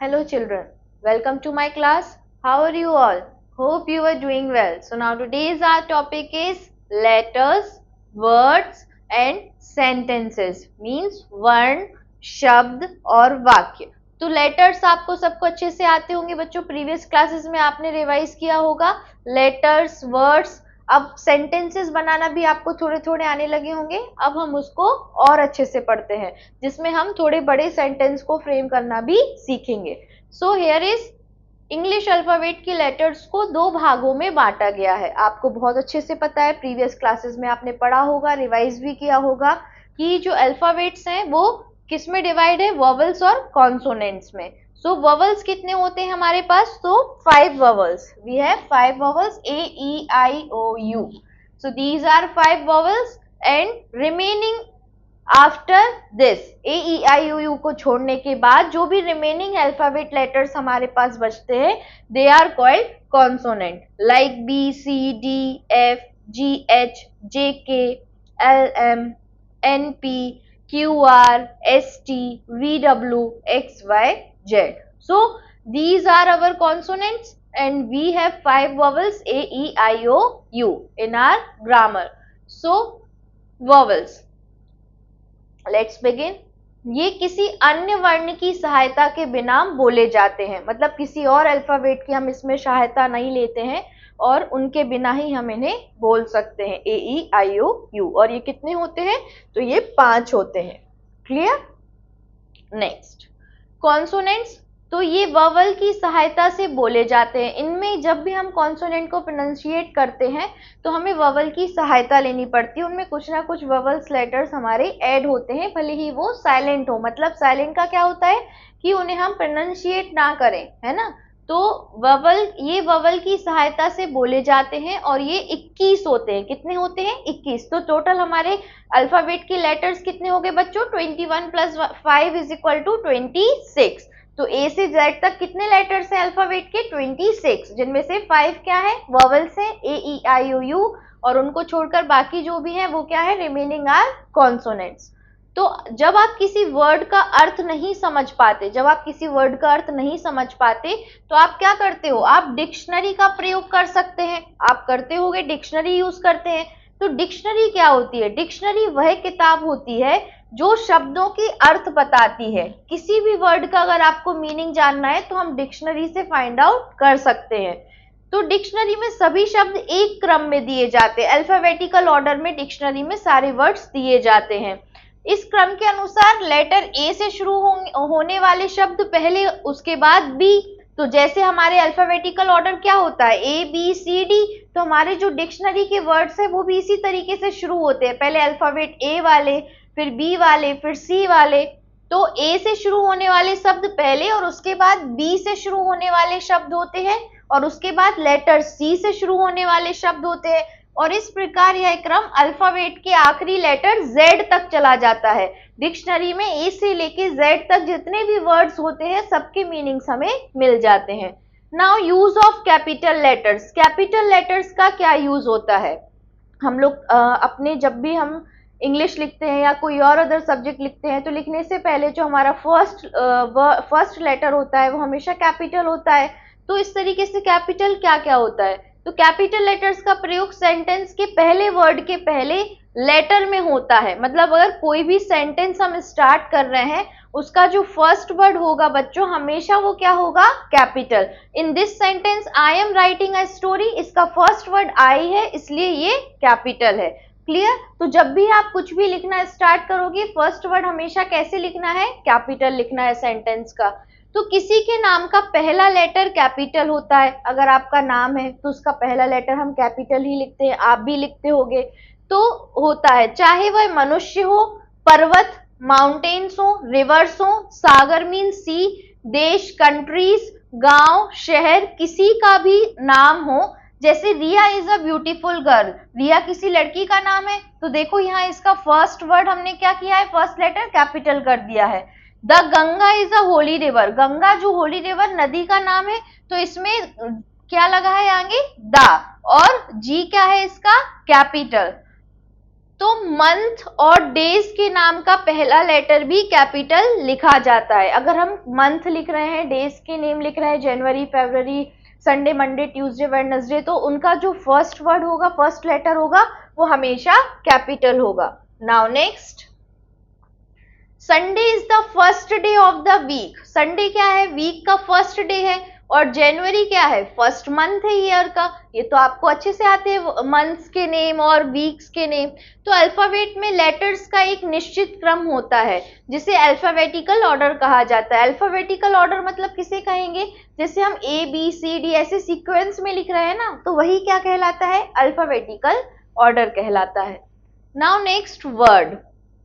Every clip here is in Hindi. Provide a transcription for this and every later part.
Hello children, welcome to my class. How are you all? Hope you are doing well. So now today's our topic is letters, words and sentences. Means वर्ण, शब्द और वाक्य. तो लेटर्स आपको सबको अच्छे से आते होंगे बच्चों. प्रीवियस क्लासेस में आपने रिवाइज किया होगा. Letters, words. अब सेंटेंसेस बनाना भी आपको थोड़े थोड़े आने लगे होंगे. अब हम उसको और अच्छे से पढ़ते हैं, जिसमें हम थोड़े बड़े सेंटेंस को फ्रेम करना भी सीखेंगे. So here is English alphabet की लेटर्स को दो भागों में बांटा गया है. आपको बहुत अच्छे से पता है, प्रीवियस क्लासेस में आपने पढ़ा होगा, रिवाइज भी किया होगा कि जो अल्फाबेट्स हैं वो किस में डिवाइड है, वोवेल्स और कॉन्सोनेंट्स में. सो वोवेल्स कितने होते हैं हमारे पास? तो 5 vowels. We have 5 vowels, A, E, I, O, U. So these are 5 vowels and remaining after this A, E, I, O, U को छोड़ने के बाद जो भी remaining alphabet letters हमारे पास बचते हैं, they are called consonant, like B, C, D, F, G, H, J, K, L, M, N, P, Q, R, S, T, V, W, X, Y, Z. So these are our consonants and we have 5 vowels A, E, I, O, U in our grammar. So vowels. Let's begin. ये किसी अन्य वर्ण की सहायता के बिना बोले जाते हैं. मतलब किसी और अल्फाबेट की हम इसमें सहायता नहीं लेते हैं और उनके बिना ही हम इन्हें बोल सकते हैं. A, E, I, O, U. और ये कितने होते हैं? तो ये 5 होते हैं. क्लियर? Next, consonants. तो ये ववल की सहायता से बोले जाते हैं. इनमें जब भी हम कॉन्सोनेंट को प्रोनाउंशिएट करते हैं तो हमें ववल की सहायता लेनी पड़ती है. उनमें कुछ ना कुछ ववल्स लेटर्स हमारे ऐड होते हैं, भले ही वो साइलेंट हो. मतलब साइलेंट का क्या होता है कि उन्हें हम प्रोनाउंशिएट ना करें, है ना. तो ये ववल की सहायता से बोले जाते हैं और ये 21 होते हैं. कितने होते हैं? 21. तो टोटल हमारे अल्फाबेट की लेटर्स कितने हो गए बच्चों? 21 प्लस 5 इज इक्वल टू 26. तो ए से जेड तक कितने लेटर्स हैं अल्फाबेट के? 26, जिनमें से 5 क्या है? वॉवल्स है, ए, ई, आई, ओ, यू. और उनको छोड़कर बाकी जो भी है वो क्या है? Remaining are consonants. तो जब आप किसी वर्ड का अर्थ नहीं समझ पाते, तो आप क्या करते हो? आप डिक्शनरी का प्रयोग कर सकते हैं. आप करते होगे, डिक्शनरी यूज करते हैं. तो डिक्शनरी क्या होती है? डिक्शनरी वह किताब होती है जो शब्दों की अर्थ बताती है. किसी भी वर्ड का अगर आपको मीनिंग जानना है तो हम डिक्शनरी से फाइंड आउट कर सकते हैं. तो डिक्शनरी में सभी शब्द एक क्रम में दिए जाते हैं. अल्फाबेटिकल ऑर्डर में डिक्शनरी में सारे वर्ड्स दिए जाते हैं. इस क्रम के अनुसार लेटर ए से शुरू होने वाले शब्द पहले, उसके बाद बी. तो जैसे हमारे अल्फाबेटिकल ऑर्डर क्या होता है? ए, बी, सी, डी. तो हमारे जो डिक्शनरी के वर्ड्स है वो भी इसी तरीके से शुरू होते हैं. पहले अल्फाबेट ए वाले, फिर बी वाले, फिर सी वाले. तो ए से शुरू होने वाले शब्द पहले और उसके बाद बी से शुरू होने वाले शब्द होते हैं और उसके बाद लेटर सी से शुरू होने वाले शब्द होते हैं. और इस प्रकार यह क्रम अल्फाबेट के आखिरी लेटर जेड तक चला जाता है. डिक्शनरी में ए से लेके जेड तक जितने भी वर्ड्स होते हैं सबके मीनिंग्स हमें मिल जाते हैं. Now use of capital letters. Capital letters का क्या यूज होता है? हम लोग अपने जब भी हम इंग्लिश लिखते हैं या कोई और अदर सब्जेक्ट लिखते हैं तो लिखने से पहले जो हमारा फर्स्ट लेटर होता है वो हमेशा कैपिटल होता है. तो इस तरीके से कैपिटल क्या क्या होता है? तो कैपिटल लेटर्स का प्रयोग सेंटेंस के पहले वर्ड के पहले लेटर में होता है. मतलब अगर कोई भी सेंटेंस हम स्टार्ट कर रहे हैं, उसका जो फर्स्ट वर्ड होगा बच्चों, हमेशा वो क्या होगा? Capital. In this sentence I am writing a story. इसका फर्स्ट वर्ड आई है, इसलिए ये कैपिटल है. क्लियर? तो जब भी आप कुछ भी लिखना स्टार्ट करोगे, फर्स्ट वर्ड हमेशा कैसे लिखना है? कैपिटल लिखना है सेंटेंस का. तो किसी के नाम का पहला लेटर कैपिटल होता है. अगर आपका नाम है तो उसका पहला लेटर हम कैपिटल ही लिखते हैं. आप भी लिखते होगे. तो होता है, चाहे वह मनुष्य हो, पर्वत माउंटेन्स हो, रिवर्स हो, सागर मीन सी, देश कंट्रीज, गांव शहर, किसी का भी नाम हो. जैसे रिया इज अ ब्यूटीफुल गर्ल. रिया किसी लड़की का नाम है. तो देखो यहाँ इसका फर्स्ट वर्ड हमने क्या किया है? फर्स्ट लेटर कैपिटल कर दिया है. The Ganga is a Holi river. Ganga जो होली रिवर नदी का नाम है, तो इसमें क्या लगा है आगे? द. और जी क्या है इसका? कैपिटल. तो मंथ और डेज के नाम का पहला लेटर भी कैपिटल लिखा जाता है। अगर हम मंथ लिख रहे हैं, डेज के नेम लिख रहे हैं, जनवरी, फरवरी, संडे, मंडे, ट्यूसडे, वेडनेसडे, तो उनका जो फर्स्ट वर्ड होगा, फर्स्ट लेटर होगा, वो हमेशा कैपिटल होगा। Now next, Sunday is the first day of the week. Sunday क्या है? वीक का फर्स्ट डे है। और जनवरी क्या है? फर्स्ट मंथ है ईयर का। ये तो आपको अच्छे से आते हैं मंथ्स के नेम और वीक्स के नेम। तो अल्फाबेट में लेटर्स का एक निश्चित क्रम होता है जिसे अल्फाबेटिकल ऑर्डर कहा जाता है। अल्फाबेटिकल ऑर्डर मतलब किसे कहेंगे? जैसे हम ए बी सी डी ऐसे सीक्वेंस में लिख रहे हैं ना, तो वही क्या कहलाता है? अल्फाबेटिकल ऑर्डर कहलाता है। नाउ नेक्स्ट, वर्ड,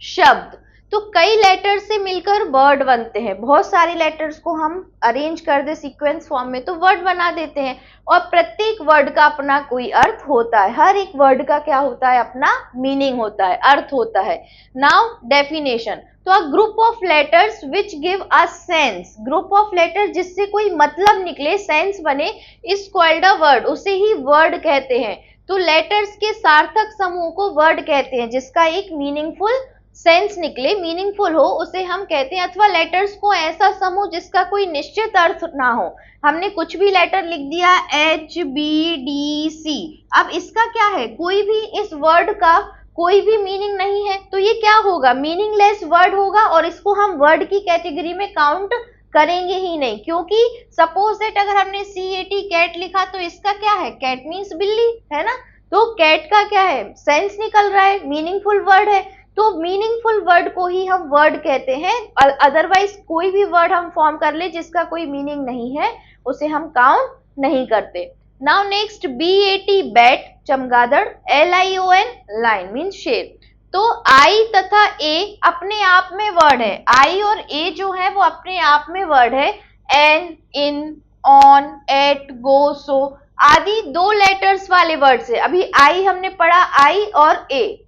शब्द। तो कई लेटर से मिलकर वर्ड बनते हैं। बहुत सारे लेटर्स को हम अरेंज कर दे सीक्वेंस फॉर्म में तो वर्ड बना देते हैं। और प्रत्येक वर्ड का अपना कोई अर्थ होता है। हर एक वर्ड का क्या होता है? अपना मीनिंग होता है, अर्थ होता है। Now definition. तो a group of letters which give a sense. Group of letter जिससे कोई मतलब निकले, सेंस बने, इज कॉल्ड अ वर्ड। उसे ही वर्ड कहते हैं। तो लेटर्स के सार्थक समूह को वर्ड कहते हैं। जिसका एक मीनिंगफुल सेंस निकले, मीनिंगफुल हो, उसे हम कहते हैं। अथवा लेटर्स को ऐसा समूह जिसका कोई निश्चित अर्थ ना हो। हमने कुछ भी लेटर लिख दिया, एच बी डी सी, अब इसका क्या है? कोई भी इस वर्ड का कोई भी मीनिंग नहीं है, तो ये क्या होगा? मीनिंगलेस वर्ड होगा। और इसको हम वर्ड की कैटेगरी में काउंट करेंगे ही नहीं। क्योंकि सपोज दैट अगर हमने CAT कैट लिखा, तो इसका क्या है? कैट मीन्स बिल्ली, है ना। तो कैट का क्या है? सेंस निकल रहा है, मीनिंगफुल वर्ड है। तो मीनिंगफुल वर्ड को ही हम वर्ड कहते हैं। अदरवाइज कोई भी वर्ड हम फॉर्म कर ले जिसका कोई मीनिंग नहीं है, उसे हम काउंट नहीं करते। नाउ नेक्स्ट, BAT बैट, चमगादड़, LION लाइन मीन्स शेर। तो आई तथा ए अपने आप में वर्ड है। आई और ए जो है वो अपने आप में वर्ड है। एन, इन, ऑन, एट, गो, सो आदि दो लेटर्स वाले वर्ड है। अभी आई हमने पढ़ा, आई और ए,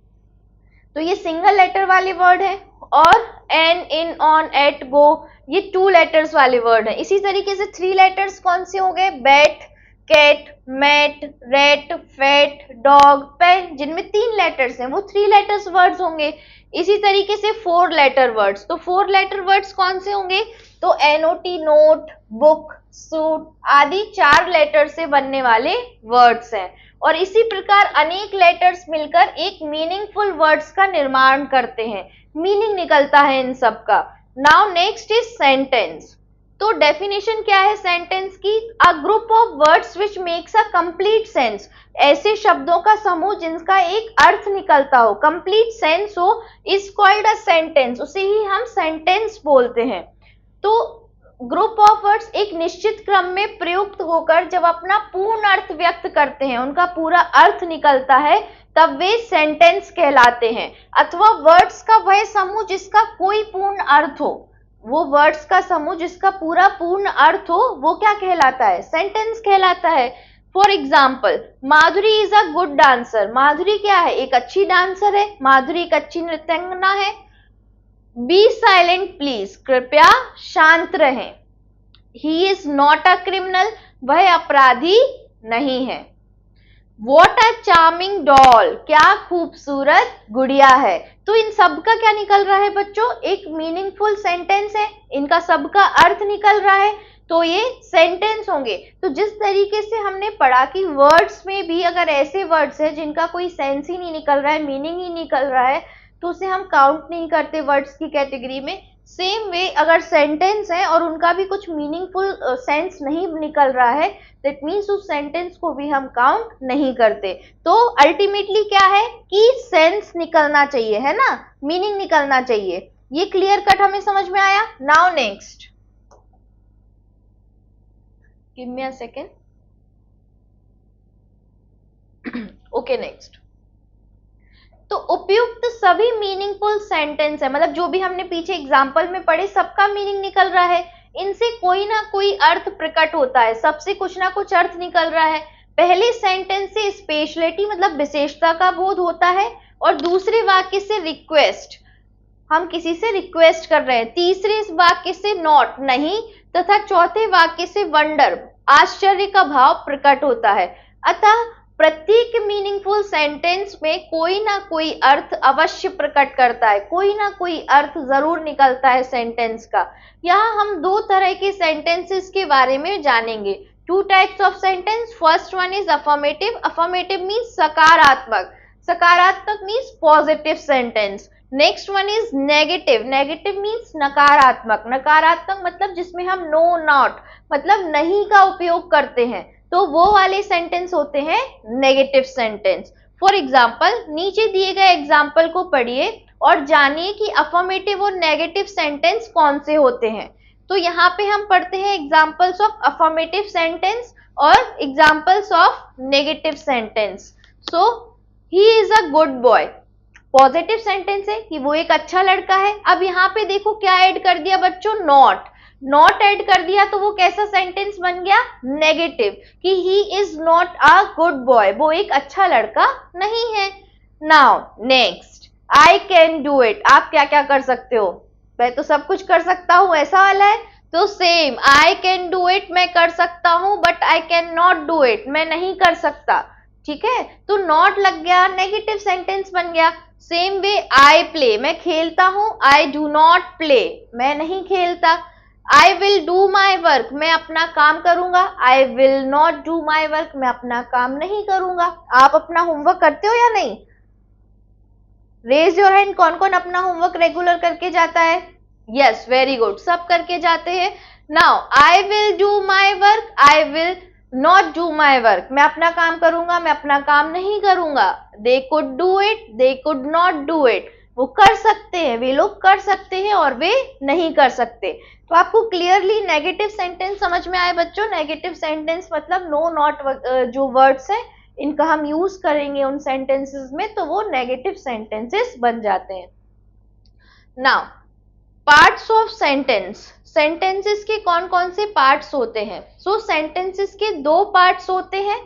तो ये सिंगल लेटर वाले वर्ड है। और एन, इन, ऑन, एट, गो ये 2 लेटर्स वाले वर्ड है। इसी तरीके से 3 लेटर्स कौन से हो गए? Bat, cat, mat, rat, fat, dog, pen, जिनमें 3 लेटर्स हैं वो 3 लेटर्स वर्ड्स होंगे। इसी तरीके से 4 लेटर वर्ड्स, तो 4 लेटर वर्ड्स कौन से होंगे? तो NOT नोट, बुक, सूट आदि 4 लेटर से बनने वाले वर्ड्स हैं। और इसी प्रकार अनेक लेटर्स मिलकर एक मीनिंगफुल वर्ड्स का निर्माण करते हैं। मीनिंग निकलता है इन सब का। Now next is sentence. तो डेफिनेशन क्या है सेंटेंस की? अ group of words which makes a complete sense. ऐसे शब्दों का समूह जिनका एक अर्थ निकलता हो, कंप्लीट सेंस हो, इज कॉल्ड अ सेंटेंस। उसे ही हम सेंटेंस बोलते हैं। तो ग्रुप ऑफ वर्ड्स एक निश्चित क्रम में प्रयुक्त होकर जब अपना पूर्ण अर्थ व्यक्त करते हैं, उनका पूरा अर्थ निकलता है, तब वे सेंटेंस कहलाते हैं। अथवा वर्ड्स का वह समूह जिसका कोई पूर्ण अर्थ हो, वो वर्ड्स का समूह जिसका पूरा पूर्ण अर्थ हो, वो क्या कहलाता है? सेंटेंस कहलाता है। For example, Madhuri is a good dancer. Madhuri क्या है? एक अच्छी डांसर है। माधुरी एक अच्छी नृत्यांगना है। बी साइलेंट प्लीज, कृपया शांत रहें। He is not a criminal, वह अपराधी नहीं है। वॉट अ चार्मिंग डॉल, क्या खूबसूरत गुड़िया है। तो इन सब का क्या निकल रहा है बच्चों? एक मीनिंगफुल सेंटेंस है, इनका सबका अर्थ निकल रहा है, तो ये सेंटेंस होंगे। तो जिस तरीके से हमने पढ़ा कि वर्ड्स में भी अगर ऐसे वर्ड्स हैं जिनका कोई सेंस ही नहीं निकल रहा है, मीनिंग ही निकल रहा है, तो उसे हम काउंट नहीं करते वर्ड्स की कैटेगरी में। सेम वे अगर सेंटेंस है और उनका भी कुछ मीनिंगफुल सेंस नहीं निकल रहा है, दैट मीन्स उस सेंटेंस को भी हम काउंट नहीं करते। तो अल्टीमेटली क्या है कि सेंस निकलना चाहिए, है ना, मीनिंग निकलना चाहिए। ये क्लियर कट हमें समझ में आया। Now next, give me a second. Okay next, तो उपयुक्त सभी मीनिंगफुल सेंटेंस है, मतलब जो भी हमने पीछे एग्जांपल में पढ़े सबका मीनिंग निकल रहा है। इनसे कोई ना कोई अर्थ प्रकट होता है, सबसे कुछ ना कुछ अर्थ निकल रहा है। पहले सेंटेंस से स्पेशलिटी मतलब विशेषता का बोध होता है, और दूसरे वाक्य से रिक्वेस्ट, हम किसी से रिक्वेस्ट कर रहे हैं। तीसरे वाक्य से नॉट नहीं, तथा चौथे वाक्य से वंडर आश्चर्य का भाव प्रकट होता है। अतः प्रत्येक मीनिंगफुल सेंटेंस में कोई ना कोई अर्थ अवश्य प्रकट करता है, कोई ना कोई अर्थ जरूर निकलता है सेंटेंस का। यहाँ हम दो तरह के सेंटेंसेस के बारे में जानेंगे। Two types of sentence, first one is affirmative. Affirmative means सकारात्मक, सकारात्मक means positive sentence. Next one is negative. Negative means नकारात्मक, नकारात्मक मतलब जिसमें हम नो नॉट मतलब नहीं का उपयोग करते हैं, तो वो वाले सेंटेंस होते हैं नेगेटिव सेंटेंस। फॉर एग्जाम्पल, नीचे दिए गए एग्जाम्पल को पढ़िए और जानिए कि अफर्मेटिव और नेगेटिव सेंटेंस कौन से होते हैं। तो यहाँ पे हम पढ़ते हैं एग्जाम्पल्स ऑफ अफर्मेटिव सेंटेंस और examples of negative sentence. So he is a good boy, positive sentence है कि वो एक अच्छा लड़का है। अब यहाँ पे देखो क्या ऐड कर दिया बच्चों, नॉट। नॉट ऐड कर दिया तो वो कैसा सेंटेंस बन गया, नेगेटिव, कि he is not a good boy, वो एक अच्छा लड़का नहीं है। Now next, I can do it. आप क्या क्या कर सकते हो, मैं तो सब कुछ कर सकता हूँ ऐसा वाला है। तो same, I can do it मैं कर सकता हूँ, but I can not do it मैं नहीं कर सकता। ठीक है, तो नॉट लग गया, नेगेटिव सेंटेंस बन गया। सेम वे, आई प्ले मैं खेलता हूँ, आई डू नॉट प्ले मैं नहीं खेलता। I will do my work मैं अपना काम करूंगा, I will not do my work मैं अपना काम नहीं करूंगा। आप अपना होमवर्क करते हो या नहीं? रेज योर हैंड, कौन कौन अपना होमवर्क रेगुलर करके जाता है? यस, वेरी गुड, सब करके जाते हैं। Now I will do my work, I will not do my work मैं अपना काम करूंगा, मैं अपना काम नहीं करूंगा। They could do it, they could not do it, वो कर सकते हैं, वे लोग कर सकते हैं और वे नहीं कर सकते। तो आपको क्लियरली नेगेटिव सेंटेंस समझ में आए बच्चों? नेगेटिव सेंटेंस मतलब नो नॉट जो वर्ड्स हैं इनका हम यूज करेंगे उन सेंटेंसेस में, तो वो नेगेटिव सेंटेंसेस बन जाते हैं। Now parts of sentence, sentences के कौन कौन से पार्ट्स होते हैं? सो सेंटेंसेस के दो पार्ट्स होते हैं।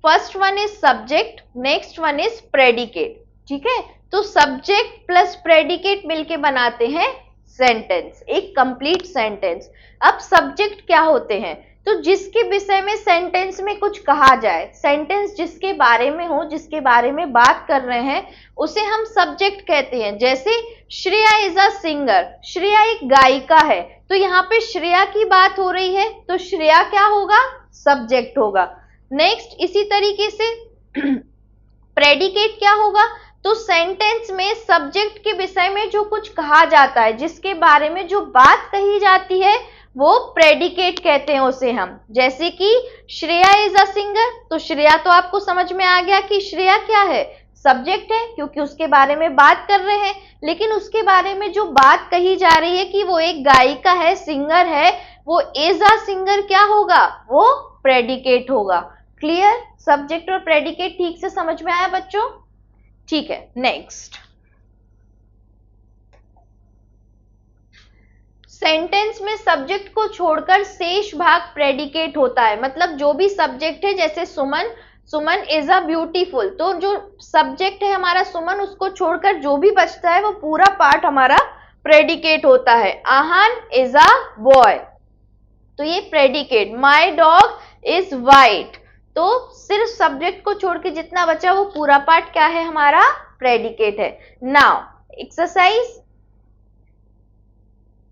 First one is subject, next one is predicate. ठीक है, तो सब्जेक्ट प्लस प्रेडिकेट मिलके बनाते हैं सेंटेंस, एक कंप्लीट सेंटेंस। अब सब्जेक्ट क्या होते हैं? तो जिसके विषय में सेंटेंस में कुछ कहा जाए, सेंटेंस जिसके बारे में हो, जिसके बारे में बात कर रहे हैं, उसे हम सब्जेक्ट कहते हैं। जैसे Shreya is a singer, Shreya एक गायिका है, तो यहाँ पे श्रेया की बात हो रही है, तो श्रेया क्या होगा, सब्जेक्ट होगा। नेक्स्ट, इसी तरीके से प्रेडिकेट क्या होगा? तो सेंटेंस में सब्जेक्ट के विषय में जो कुछ कहा जाता है, जिसके बारे में जो बात कही जाती है, वो प्रेडिकेट कहते हैं उसे हम। जैसे कि श्रेया इज अ सिंगर, तो श्रेया तो आपको समझ में आ गया कि श्रेया क्या है, सब्जेक्ट है, क्योंकि उसके बारे में बात कर रहे हैं। लेकिन उसके बारे में जो बात कही जा रही है कि वो एक गायिका है, सिंगर है, वो इज अ सिंगर क्या होगा, वो प्रेडिकेट होगा। क्लियर? सब्जेक्ट और प्रेडिकेट ठीक से समझ में आया बच्चों? ठीक है, नेक्स्ट, सेंटेंस में सब्जेक्ट को छोड़कर शेष भाग प्रेडिकेट होता है। मतलब जो भी सब्जेक्ट है, जैसे सुमन, सुमन इज अ ब्यूटीफुल, तो जो सब्जेक्ट है हमारा सुमन, उसको छोड़कर जो भी बचता है वो पूरा पार्ट हमारा प्रेडिकेट होता है। आहान इज अ बॉय, तो ये predicate. My dog is white, तो सिर्फ सब्जेक्ट को छोड़ के जितना बचा वो पूरा पार्ट क्या है, हमारा प्रेडिकेट है। नाउ एक्सरसाइज,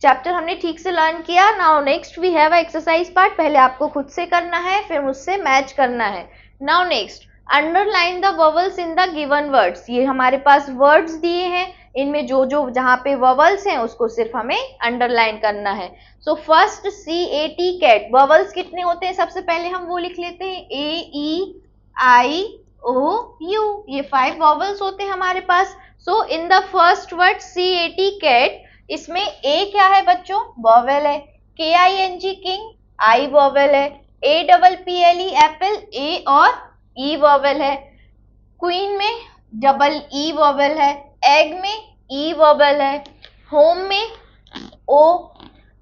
चैप्टर हमने ठीक से लर्न किया। Now next we have exercise part, पहले आपको खुद से करना है, फिर मुझसे मैच करना है। Now next, underline the vowels in the given words. ये हमारे पास वर्ड्स दिए हैं, इनमें जो जो जहां पे वोवेल्स हैं उसको सिर्फ हमें अंडरलाइन करना है। So first CAT cat, vowels कितने होते हैं सबसे पहले हम वो लिख लेते हैं, AEIOU, ये 5 वोवेल्स होते हैं हमारे पास। So in the first word CAT cat, इसमें ए क्या है बच्चों, वोवेल है। KING किंग, आई वोवेल है। APPLE एप्पल, ए और ई वोवेल है। क्वीन में EE वोवेल है। एग में ई वोवेल है। होम में ओ,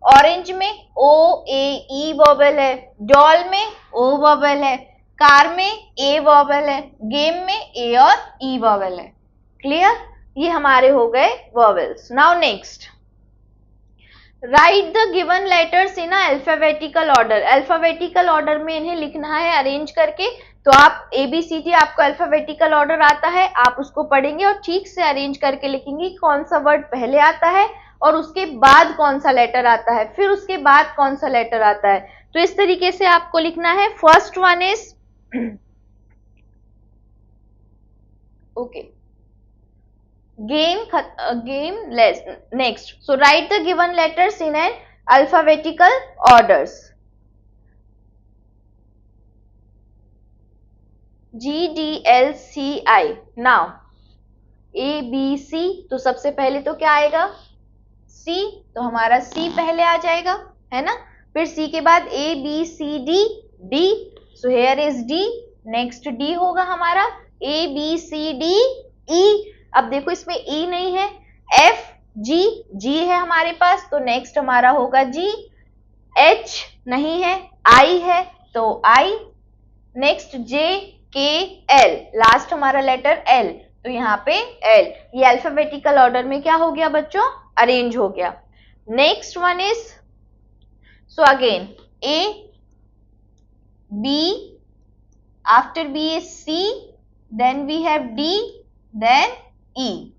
ऑरेंज में OAE वोवेल है। डॉल में O वोवेल है। कार में A वोवेल है। गेम में A और E वोवेल है। क्लियर? ये हमारे हो गए vowels. Now next, right the given letters in alphabetical order. Alphabetical order में इन्हें लिखना है अरेंज करके, तो आप ABCD आपको अल्फाबेटिकल ऑर्डर आता है, आप उसको पढ़ेंगे और ठीक से अरेंज करके लिखेंगे कौन सा वर्ड पहले आता है और उसके बाद कौन सा लेटर आता है, फिर उसके बाद कौन सा लेटर आता है। तो इस तरीके से आपको लिखना है। First one is okay game less next, so write the given letters in an alphabetical orders. GDLCI. now ABC, तो सबसे पहले तो क्या आएगा C, तो हमारा C पहले आ जाएगा, है ना। फिर C के बाद ABCD D, so here is D, next D होगा हमारा ABCD E, अब देखो इसमें E नहीं है, F G, G है हमारे पास, तो नेक्स्ट हमारा होगा G, H नहीं है, I है तो I, next J K L, last हमारा लेटर L, तो यहाँ पे L, ये अल्फाबेटिकल ऑर्डर में क्या हो गया बच्चों, अरेंज हो गया। Next one is, so again A, B, after B is C, then we have D, then E.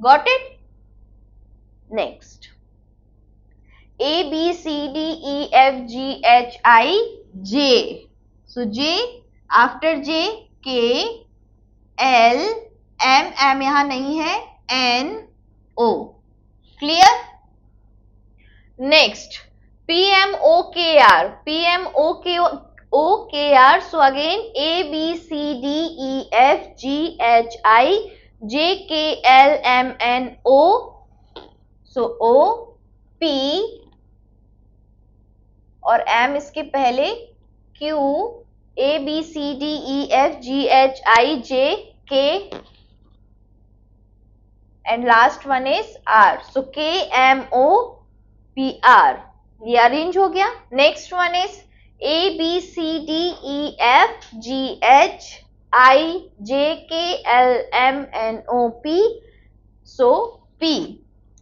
Got it? Next. A, B, C, D, E, F, G, H, I, J. So J, after J, K, L, M, M यहाँ नहीं है, N, O. Clear? Next. P, M, O, K, R. P, M, O, K, O, K, R. So again A, B, C, D, E, F, G, H, I, J, K, L, M, N, O. So O, P और M इसके पहले Q, A, B, C, D, E, F, G, H, I, J, K and last one is R. So K, M, O, P, R. ये अरेंज हो गया। Next one is A, B, C, D, E, F, G, H, I, J, K, L, M, N, O, P. So P.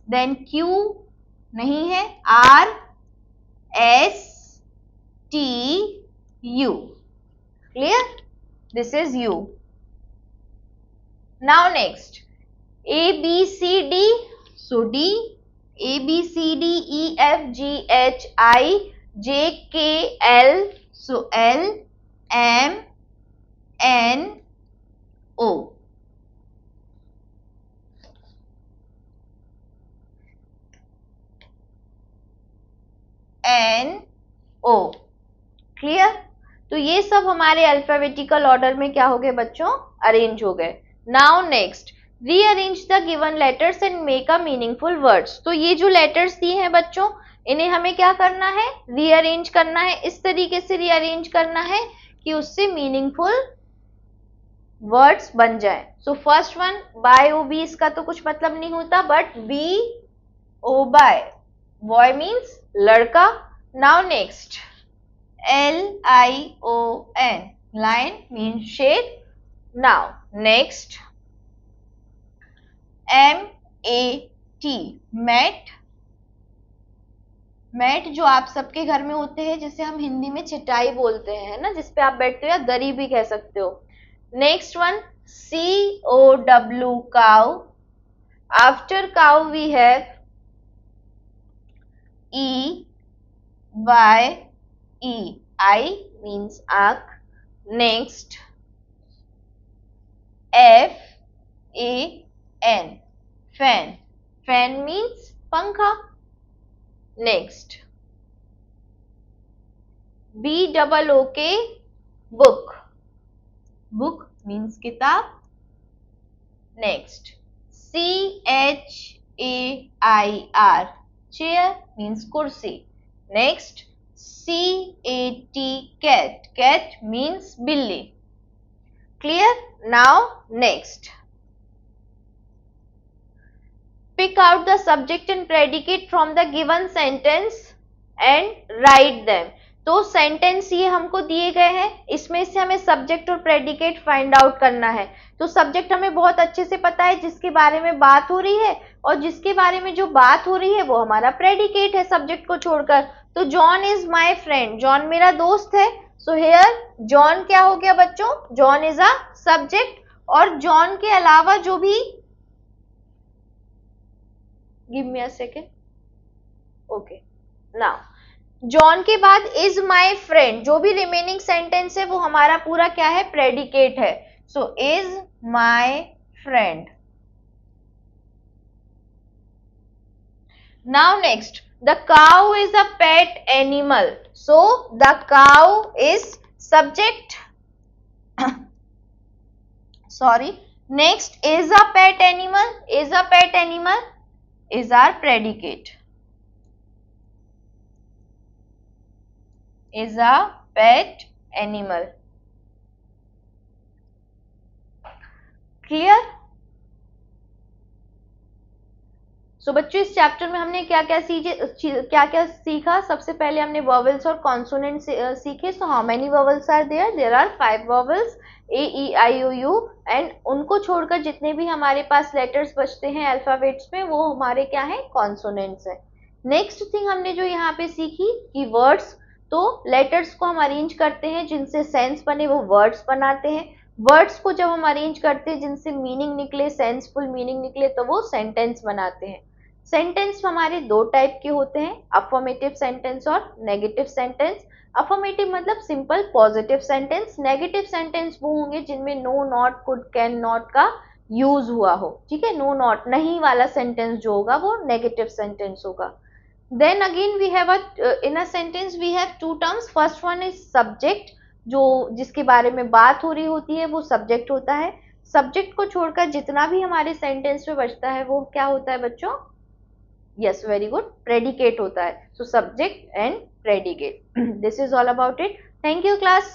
Then Q नहीं है, R, S, T, U. Clear? This is U. Now next, A, B, C, D. So D, A, B, C, D, E, F, G, H, I, J, K, L. So L, M, N, O. N, O. Clear? तो ये सब हमारे अल्फाबेटिकल ऑर्डर में क्या हो गए बच्चों, अरेंज हो गए। Now next, rearrange the given letters and make a meaningful words. तो ये जो लेटर्स दिए हैं बच्चों, इन्हें हमें क्या करना है, रीअरेंज करना है। इस तरीके से रीअरेंज करना है कि उससे मीनिंगफुल वर्ड्स बन जाए। So first one Y O B, इसका तो कुछ मतलब नहीं होता, but B O Y, boy means लड़का। Now next L-I-O-N, lion means शेर। Now next M-A-T, mat. Mat जो आप सबके घर में होते हैं, जिसे हम हिंदी में चटाई बोलते हैं, ना, जिसपे आप बैठते हो या दरी भी कह सकते हो। Next one C-O-W, cow। After cow we have E-Y-E, means आँख। Next F-A-N, fan। fan means पंखा। Next B-O-O-K, book। book means किताब। नेक्स्ट C-H-A-I-R, chair means कुर्सी। Next C-A-T, cat। cat means बिल्ली। Clear? Now next, pick out the subject and predicate from the given sentence and write them। तो सेंटेंस ये हमको दिए गए हैं, इसमें से हमें सब्जेक्ट और प्रेडिकेट फाइंड आउट करना है। तो सब्जेक्ट हमें बहुत अच्छे से पता है, जिसके बारे में बात हो रही है, और जिसके बारे में जो बात हो रही है वो हमारा प्रेडिकेट है सब्जेक्ट को छोड़कर। तो John is my friend, John मेरा दोस्त है। सो हेयर जॉन क्या हो गया बच्चों, जॉन इज अ सब्जेक्ट, और जॉन के अलावा जो भी, give me a second, okay now John के बाद इज माई फ्रेंड, जो भी रिमेनिंग सेंटेंस है वो हमारा पूरा क्या है, प्रेडिकेट है. So is my friend. Now next, the cow is a pet animal. So the cow is subject. Sorry. Next, is a pet animal. Is a pet animal is our predicate. Is a pet animal. Clear? सो बच्चों इस चैप्टर में हमने क्या क्या सीखा. सबसे पहले हमने वॉवेल्स और कॉन्सोनेंट सीखे. So how many vowels are there, there are 5 vowels, A E I O U, and उनको छोड़कर जितने भी हमारे पास लेटर्स बचते हैं अल्फाबेट्स में वो हमारे क्या है, कॉन्सोनेंट्स है. नेक्स्ट थिंग हमने जो यहाँ पे सीखी कि वर्ड्स, तो लेटर्स को हम अरेंज करते हैं जिनसे सेंस बने वो वर्ड्स बनाते हैं. वर्ड्स को जब हम अरेंज करते हैं जिनसे मीनिंग निकले, सेंसफुल मीनिंग निकले, तो वो सेंटेंस बनाते हैं. सेंटेंस हमारे दो टाइप के होते हैं, अफर्मेटिव सेंटेंस और नेगेटिव सेंटेंस. अफर्मेटिव मतलब simple positive sentence. Negative sentence वो होंगे जिनमें no, not, could, can, not का यूज हुआ हो. ठीक है, नो, नॉट, नहीं वाला सेंटेंस जो होगा वो नेगेटिव सेंटेंस होगा. Then again we have in a sentence we have two terms. First one is subject, जो जिसके बारे में बात हो रही होती है वो सब्जेक्ट होता है. सब्जेक्ट को छोड़कर जितना भी हमारे सेंटेंस में बचता है वो क्या होता है बच्चों, yes, very good, predicate होता है. So subject and predicate. This is all about it. Thank you class.